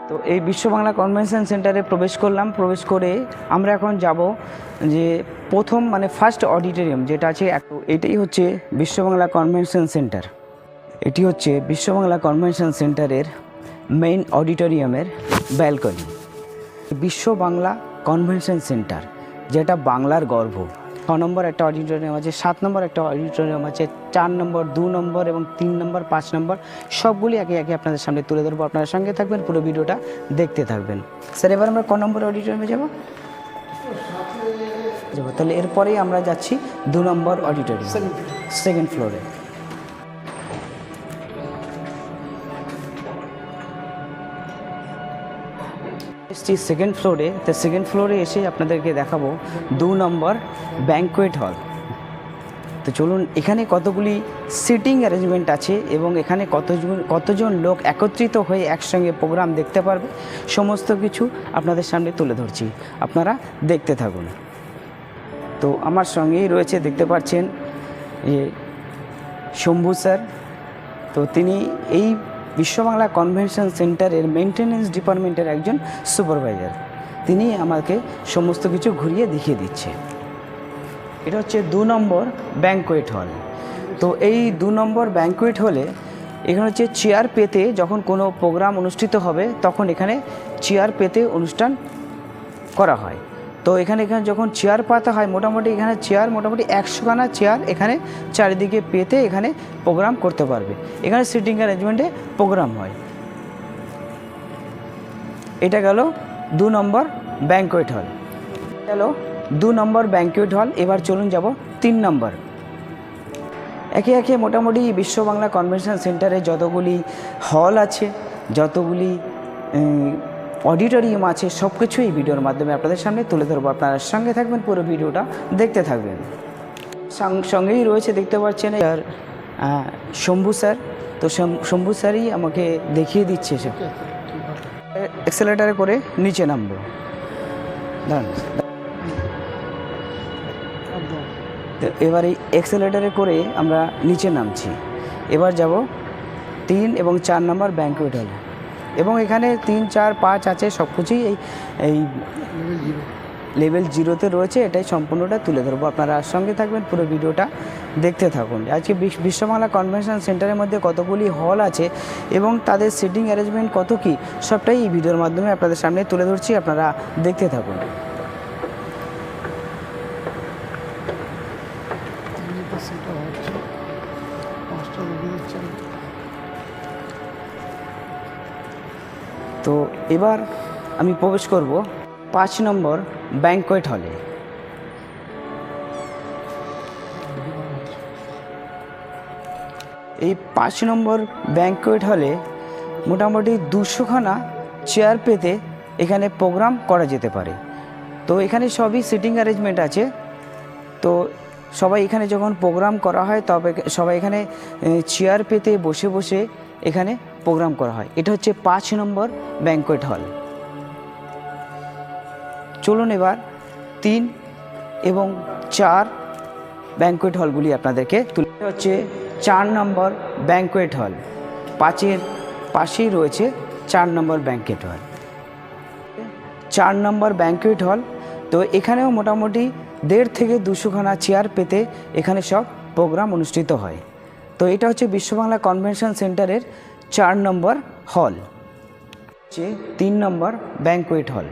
তো এই বিশ্ব বাংলা কনভেনশন সেন্টারে প্রবেশ করলাম। প্রবেশ করে আমরা এখন যাব যে প্রথম ফার্স্ট অডিটোরিয়াম যেটা আছে, এটাই হচ্ছে বিশ্ব বাংলা কনভেনশন সেন্টার। এটি হচ্ছে বিশ্ব বাংলা কনভেনশন সেন্টারের মেইন অডিটোরিয়ামের ব্যালকনি। বিশ্ব বাংলা কনভেনশন সেন্টার যেটা বাংলার গর্ব। 6 নম্বর একটা অডিটোরিয়াম আছে, 7 নম্বর একটা অডিটোরিয়াম আছে, 4 নম্বর, 2 নম্বর এবং 3 নম্বর, 5 নম্বর সবগুলি একে একে আপনাদের সামনে তুলে ধরবো। আপনারা সঙ্গে থাকবেন, পুরো ভিডিওটা দেখতে থাকবেন। স্যার, এবার আমরা ক নম্বর অডিটোরিয়ামে যাব? তাহলে এরপরেই আমরা যাচ্ছি 2 নম্বর অডিটোরিয়াম, সেকেন্ড ফ্লোরে। সেকেন্ড ফ্লোরে। তো সেকেন্ড ফ্লোরে এসে আপনাদেরকে দেখাবো 2 নম্বর ব্যাঙ্কোয়েট হল। তো চলুন, এখানে কতগুলি সিটিং অ্যারেঞ্জমেন্ট আছে এবং এখানে কতজন লোক একত্রিত হয়ে একসঙ্গে প্রোগ্রাম দেখতে পারবে, সমস্ত কিছু আপনাদের সামনে তুলে ধরছি। আপনারা দেখতে থাকুন। তো আমার সঙ্গেই রয়েছে, দেখতে পাচ্ছেন, শম্ভু স্যার। তো তিনি এই বিশ্ব বাংলা কনভেনশন সেন্টারের মেনটেন্যান্স ডিপার্টমেন্টের একজন সুপারভাইজার। তিনি আমাকে সমস্ত কিছু ঘুরিয়ে দেখিয়ে দিচ্ছে। এটা হচ্ছে 2 নম্বর ব্যাঙ্কোয়েট হল। তো এই 2 নম্বর ব্যাঙ্কোয়েট হলে এখানে হচ্ছে চেয়ার পেতে যখন কোনো প্রোগ্রাম অনুষ্ঠিত হবে তখন এখানে চেয়ার পেতে অনুষ্ঠান করা হয়। তো এখানে যখন চেয়ার পাতা হয়, মোটামুটি এখানে চেয়ার মোটামুটি 100খানা চেয়ার এখানে চারিদিকে পেতে এখানে প্রোগ্রাম করতে পারবে। এখানে সিটিং অ্যারেঞ্জমেন্টে প্রোগ্রাম হয়। এটা গেল 2 নম্বর ব্যাঙ্কোয়েট হল। গেল 2 নম্বর ব্যাঙ্কোয়েট হল। এবার চলুন যাব 3 নম্বর। একে একে মোটামুটি বিশ্ব বাংলা কনভেনশন সেন্টারে যতগুলি হল আছে, যতগুলি অডিটোরিয়াম আছে, সব কিছু এই ভিডিওর মাধ্যমে আপনাদের সামনে তুলে ধরবো। আপনারা সঙ্গে থাকবেন, পুরো ভিডিওটা দেখতে থাকবেন। সঙ্গেই রয়েছে, দেখতে পাচ্ছেন, আর শম্ভু স্যার। তো শম্ভু স্যারই আমাকে দেখিয়ে দিচ্ছে সব। অ্যাক্সেলেটারে করে নিচে নামবো। তো এবার এই অ্যাক্সেলেটারে করে আমরা নিচে নামছি। এবার যাব 3 এবং 4 নম্বর ব্যাঙ্কোয়েট হলে। এবং এখানে 3, 4, 5 আছে, সব কিছুই এই লেভেল 0-তে রয়েছে। এটাই সম্পূর্ণটা তুলে ধরবো। আপনারা সঙ্গে থাকবেন, পুরো ভিডিওটা দেখতে থাকুন। আজকে বিশ্ব বাংলা কনভেনশন সেন্টারের মধ্যে কতগুলি হল আছে এবং তাদের সিটিং অ্যারেঞ্জমেন্ট কত কী, সবটাই এই ভিডিওর মাধ্যমে আপনাদের সামনে তুলে ধরছি। আপনারা দেখতে থাকুন। তো এবার আমি প্রবেশ করব 5 নম্বর ব্যাঙ্কোয়েট হলে। এই 5 নম্বর ব্যাঙ্কোয়েট হলে মোটামুটি 200খানা চেয়ার পেতে এখানে প্রোগ্রাম করা যেতে পারে। তো এখানে সবই সিটিং অ্যারেঞ্জমেন্ট আছে। তো সবাই এখানে যখন প্রোগ্রাম করা হয় তবে সবাই এখানে চেয়ার পেতে বসে বসে এখানে প্রোগ্রাম করা হয়। এটা হচ্ছে 5 নম্বর ব্যাঙ্কোয়েট হল। চলুন এবার 3 এবং 4 ব্যাঙ্কোয়েট হলগুলি আপনাদেরকে তুলে। হচ্ছে 4 নম্বর ব্যাঙ্কোয়েট হল। 5-এর পাশেই রয়েছে 4 নম্বর ব্যাঙ্কোয়েট হল। 4 নম্বর ব্যাঙ্কোয়েট হল। তো এখানেও মোটামুটি 150 থেকে 200খানা চেয়ার পেতে এখানে সব প্রোগ্রাম অনুষ্ঠিত হয়। তো এটা হচ্ছে বিশ্ব বাংলা কনভেনশন সেন্টারের 4 নম্বর হল। হচ্ছে 3 নম্বর ব্যাঙ্কোয়েট হল।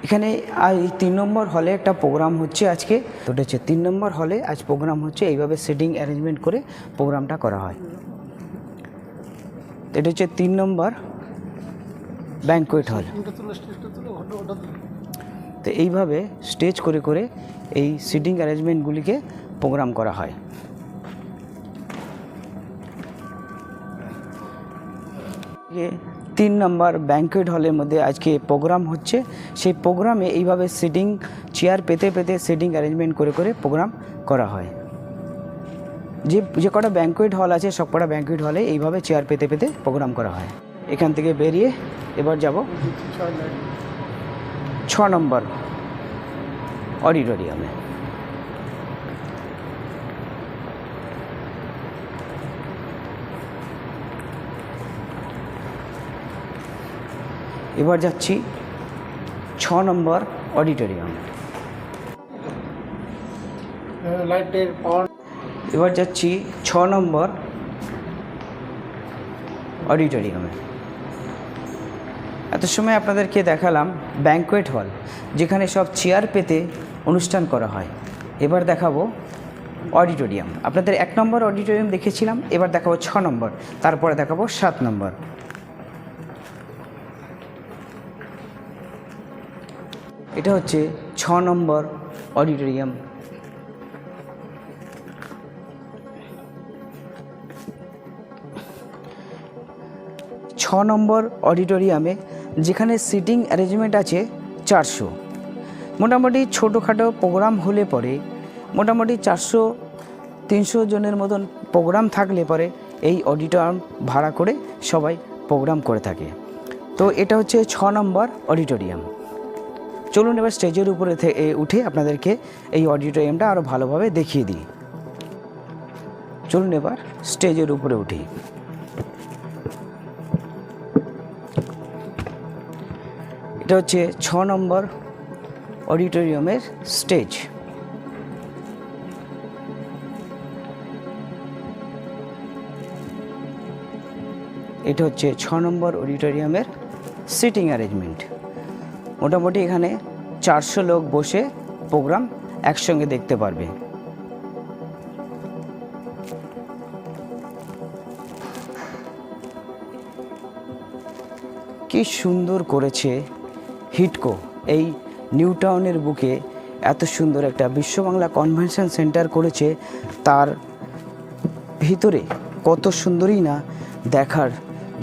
এখানে এই 3 নম্বর হলে একটা প্রোগ্রাম হচ্ছে আজকে। তো এটা হচ্ছে 3 নম্বর হলে আজ প্রোগ্রাম হচ্ছে। এইভাবে সিটিং অ্যারেঞ্জমেন্ট করে প্রোগ্রামটা করা হয়। এটা হচ্ছে 3 নম্বর ব্যাঙ্কোয়েট হল। তো এইভাবে স্টেজ করে করে এই সিটিং অ্যারেঞ্জমেন্টগুলিকে প্রোগ্রাম করা হয়। 3 নম্বর ব্যাঙ্কোয়েট হলের মধ্যে আজকে প্রোগ্রাম হচ্ছে। সেই প্রোগ্রামে এইভাবে সিটিং চেয়ার পেতে পেতে সিটিং অ্যারেঞ্জমেন্ট করে করে প্রোগ্রাম করা হয়। যে কটা ব্যাঙ্কোয়েট হল আছে সব কটা ব্যাঙ্কোয়েট হলে এইভাবে চেয়ার পেতে পেতে প্রোগ্রাম করা হয়। এখান থেকে বেরিয়ে এবার যাব 6 নম্বর অডিটোরিয়ামে। এবার যাচ্ছি 6 নম্বর অডিটোরিয়াম। লাইটের পাওয়ার। এবার যাচ্ছি 6 নম্বর অডিটোরিয়ামে। এত সময় আপনাদেরকে দেখালাম ব্যাঙ্কোয়েট হল, যেখানে সব চেয়ার পেতে অনুষ্ঠান করা হয়। এবার দেখাবো অডিটোরিয়াম। আপনাদের 1 নম্বর অডিটোরিয়াম দেখেছিলাম, এবার দেখাবো 6 নম্বর, তারপরে দেখাবো 7 নম্বর। এটা হচ্ছে 6 নম্বর অডিটোরিয়াম। ছ নম্বর অডিটোরিয়ামে যেখানে সিটিং অ্যারেঞ্জমেন্ট আছে 400। মোটামুটি ছোটোখাটো প্রোগ্রাম হলে পরে মোটামুটি 400-300 জনের মতন প্রোগ্রাম থাকলে পরে এই অডিটোরিয়াম ভাড়া করে সবাই প্রোগ্রাম করে থাকে। তো এটা হচ্ছে 6 নম্বর অডিটোরিয়াম। চলুন এবার স্টেজের উপরে উঠে আপনাদেরকে এই অডিটোরিয়ামটা আরও ভালোভাবে দেখিয়ে দিই। চলুন এবার স্টেজের উপরে উঠি। এটা হচ্ছে 6 নম্বর অডিটোরিয়ামের স্টেজ। এটা হচ্ছে 6 নম্বর অডিটোরিয়ামের সিটিং অ্যারেঞ্জমেন্ট। মোটামুটি এখানে 400 লোক বসে প্রোগ্রাম একসঙ্গে দেখতে পারবে। কি সুন্দর করেছে হিডকো এই নিউ টাউনের বুকে, এত সুন্দর একটা বিশ্ববাংলা কনভেনশন সেন্টার করেছে। তার ভিতরে কত সুন্দরই না দেখার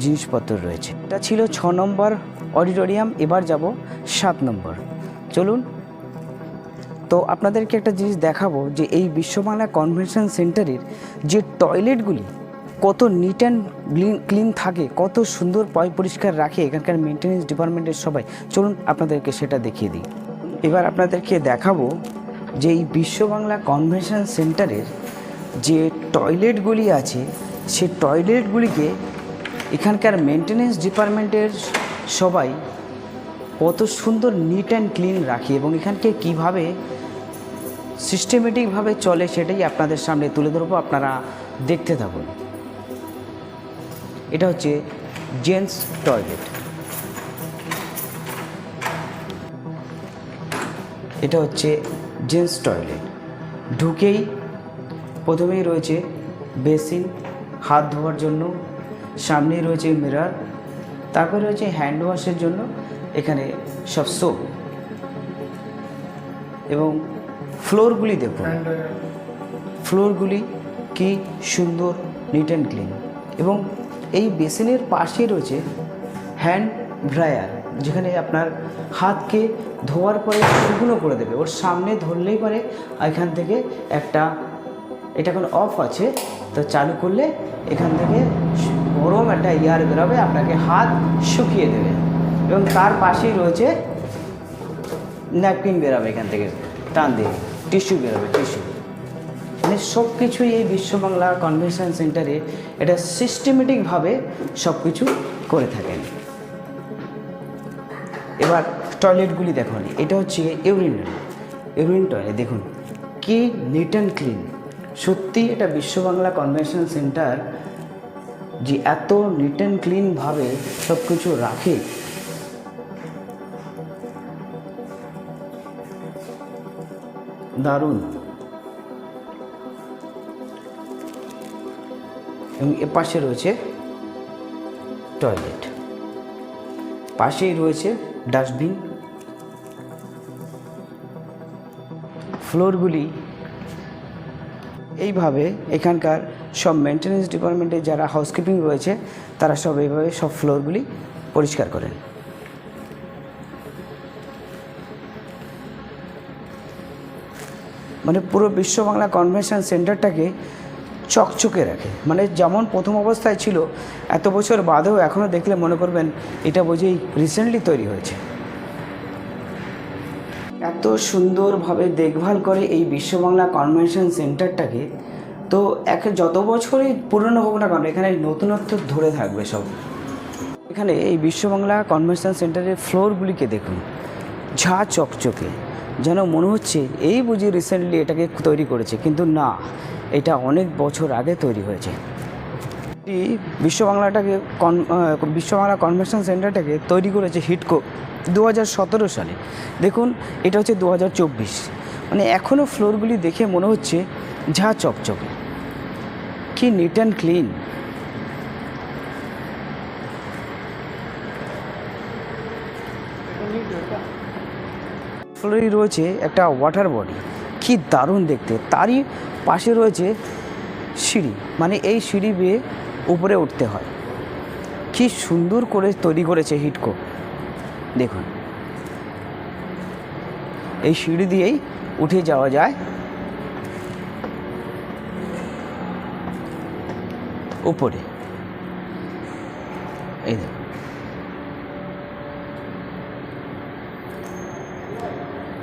জিনিসপত্র রয়েছে। এটা ছিল 6 নম্বর অডিটোরিয়াম। এবার যাব 7 নম্বর। চলুন। তো আপনাদেরকে একটা জিনিস দেখাবো যে এই বিশ্ববাংলা কনভেনশন সেন্টারের যে টয়লেটগুলি কত নিট অ্যান্ড ক্লিন থাকে, কত সুন্দর পরিষ্কার রাখে এখানকার মেনটেন্যান্স ডিপার্টমেন্টের সবাই। চলুন আপনাদেরকে সেটা দেখিয়ে দিই। এবার আপনাদেরকে দেখাবো যে এই বিশ্ববাংলা কনভেনশন সেন্টারের যে টয়লেটগুলি আছে, সে টয়লেটগুলিকে এখানকার মেনটেন্যান্স ডিপার্টমেন্টের সবাই কত সুন্দর নিট অ্যান্ড ক্লিন রাখে এবং এখানকে কীভাবে সিস্টেমেটিকভাবে চলে সেটাই আপনাদের সামনে তুলে ধরবো। আপনারা দেখতে থাকুন। এটা হচ্ছে জেন্টস টয়লেট। এটা হচ্ছে জেন্টস টয়লেট। ঢুকেই প্রথমেই রয়েছে বেসিন হাত ধোয়ার জন্য, সামনেই রয়েছে মিরর, তারপরে রয়েছে হ্যান্ড ওয়াশের জন্য এখানে সব সোপ। এবং ফ্লোরগুলি দেখুন, ফ্লোরগুলি কি সুন্দর নিট অ্যান্ড ক্লিন। এবং এই বেসিনের পাশেই রয়েছে হ্যান্ড ড্রায়ার, যেখানে আপনার হাতকে ধোয়ার পরে শুকনো করে দেবে। ওর সামনে ধরলেই পরে এখান থেকে একটা, এটা এখন অফ আছে, তো চালু করলে এখান থেকে গরম একটা এয়ার বেরোবে, আপনাকে হাত শুকিয়ে দেবে। এবং তার পাশেই রয়েছে ন্যাপকিন বেরোবে, এখান থেকে টান দিয়ে টিস্যু বেরোবে, টিস্যু। মানে সব কিছুই এই বিশ্ববাংলা কনভেনশন সেন্টারে এটা সিস্টেমেটিকভাবে সব কিছু করে থাকেন। এবার টয়লেটগুলি দেখুন। এটা হচ্ছে ইউরিন টয়লেট। দেখুন কি নিট অ্যান্ড ক্লিন। সত্যি এটা বিশ্ববাংলা কনভেনশন সেন্টার যে এত নিট অ্যান্ড ক্লিনভাবে সব কিছু রাখে, দারুণ। এবং এ পাশে রয়েছে টয়লেট, পাশেই রয়েছে ডাস্টবিন। ফ্লোরগুলি এইভাবে এখানকার সব মেনটেন্যান্স ডিপার্টমেন্টে যারা হাউসকিপিং রয়েছে তারা সব এইভাবে সব ফ্লোরগুলি পরিষ্কার করেন। মানে পুরো বিশ্ববাংলা কনভেনশন সেন্টারটাকে চকচকে রাখে। মানে যেমন প্রথম অবস্থায় ছিল, এত বছর বাদেও এখনও দেখলে মনে করবেন এটা বুঝেই রিসেন্টলি তৈরি হয়েছে। এত সুন্দরভাবে দেখভাল করে এই বিশ্ববাংলা কনভেনশন সেন্টারটাকে। তো যত বছরই পুরনো হোক না কেন, এখানে নতুনত্ব ধরে থাকবে সব। এখানে এই বিশ্ববাংলা কনভেনশন সেন্টারের ফ্লোরগুলিকে দেখুন, ঝা চকচকে, যেন মনে হচ্ছে এই বুঝি রিসেন্টলি এটাকে তৈরি করেছে, কিন্তু না, এটা অনেক বছর আগে তৈরি হয়েছে। এই বিশ্ববাংলা কনভেনশন সেন্টারটাকে তৈরি করেছে হিডকো 2017 সালে। দেখুন, এটা হচ্ছে 2024, মানে এখনও ফ্লোরগুলি দেখে মনে হচ্ছে ঝা চকচকে, কি নিট অ্যান্ড ক্লিন। ফ্লোরে রয়েছে একটা ওয়াটার বডি, কি দারুণ দেখতে। তারই পাশে রয়েছে সিঁড়ি, মানে এই সিঁড়ি বেয়ে উপরে উঠতে হয়। কি সুন্দর করে তৈরি করেছে হিডকো। দেখুন, এই সিঁড়ি দিয়েই উঠে যাওয়া যায় উপরে। এই দেখুন,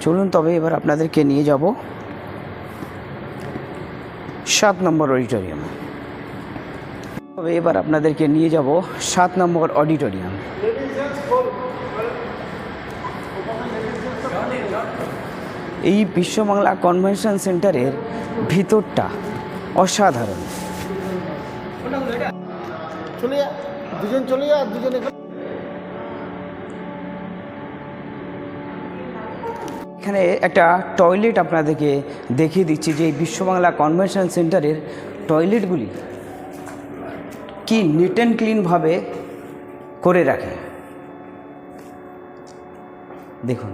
চলুন তবে এবার আপনাদেরকে নিয়ে যাব 7 নম্বর অডিটোরিয়াম। তবে এবার আপনাদেরকে নিয়ে যাব 7 নম্বর অডিটোরিয়াম। এই বিশ্ববাংলা কনভেনশন সেন্টারের ভিতরটা অসাধারণ। দুজন চলে যা, দুজন এখানে একটা টয়লেট আপনাদেরকে দেখিয়ে দিচ্ছি, যে এই বিশ্ববাংলা কনভেনশন সেন্টারের টয়লেটগুলি কি নিট অ্যান্ড ক্লিনভাবে করে রাখে। দেখুন,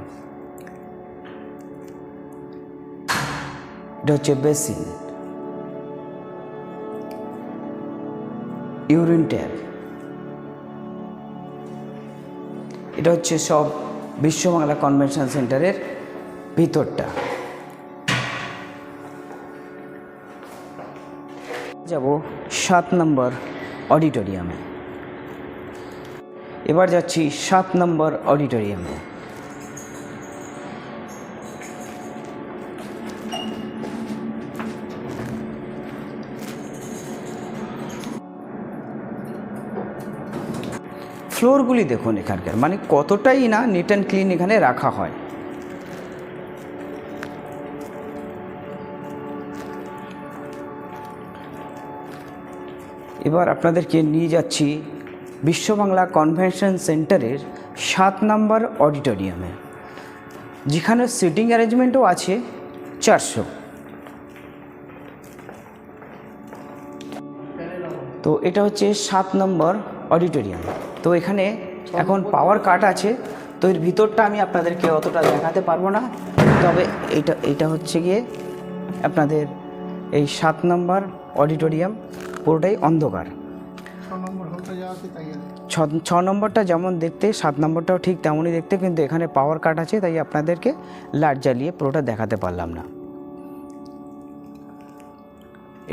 এটা হচ্ছে বেসিন, ইউরিন ট্যাপ। এটা হচ্ছে সব বিশ্ববাংলা কনভেনশন সেন্টারের ভিতরটা। যাব 7 নম্বর অডিটোরিয়ামে। এবার যাচ্ছি 7 নম্বর অডিটোরিয়ামে। ফ্লোরগুলি দেখুন এখানকার, মানে কতটাই না নিট অ্যান্ড ক্লিন এখানে রাখা হয়। এবার আপনাদেরকে নিয়ে যাচ্ছি বিশ্ববাংলা কনভেনশন সেন্টারের 7 নম্বর অডিটোরিয়ামে, যেখানে সিটিং অ্যারেঞ্জমেন্টও আছে 400। তো এটা হচ্ছে 7 নম্বর অডিটোরিয়াম। তো এখানে এখন পাওয়ার কাট আছে, তো এর ভিতরটা আমি আপনাদেরকে অতটা দেখাতে পারবো না। তবে এটা হচ্ছে গিয়ে আপনাদের এই 7 নম্বর অডিটোরিয়াম পুরোটাই অন্ধকার। 6 নম্বরটা যেমন দেখতে, 7 নম্বরটাও ঠিক তেমনই দেখতে, কিন্তু এখানে পাওয়ার কাট আছে, তাই আপনাদেরকে লাইট জ্বালিয়ে পুরোটা দেখাতে পারলাম না।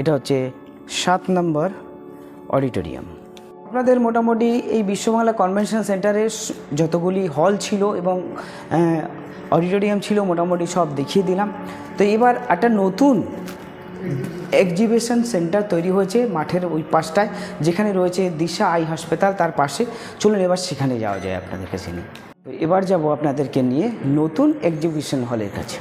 এটা হচ্ছে 7 নম্বর অডিটোরিয়াম। আপনাদের মোটামুটি এই বিশ্ববাংলা কনভেনশন সেন্টারের যতগুলি হল ছিল এবং অডিটোরিয়াম ছিল মোটামুটি সব দেখিয়ে দিলাম। তো এবার একটা নতুন এক্সিবিশন সেন্টার তৈরি হয়েছে মাঠের ওই পাশটায়, যেখানে রয়েছে দিশা আই হাসপাতাল, তার পাশে। চলুন এবার সেখানে যাওয়া যায় আপনাদের কাছে নিয়ে। এবার যাব আপনাদেরকে নিয়ে নতুন এক্সিবিশন হলের কাছে।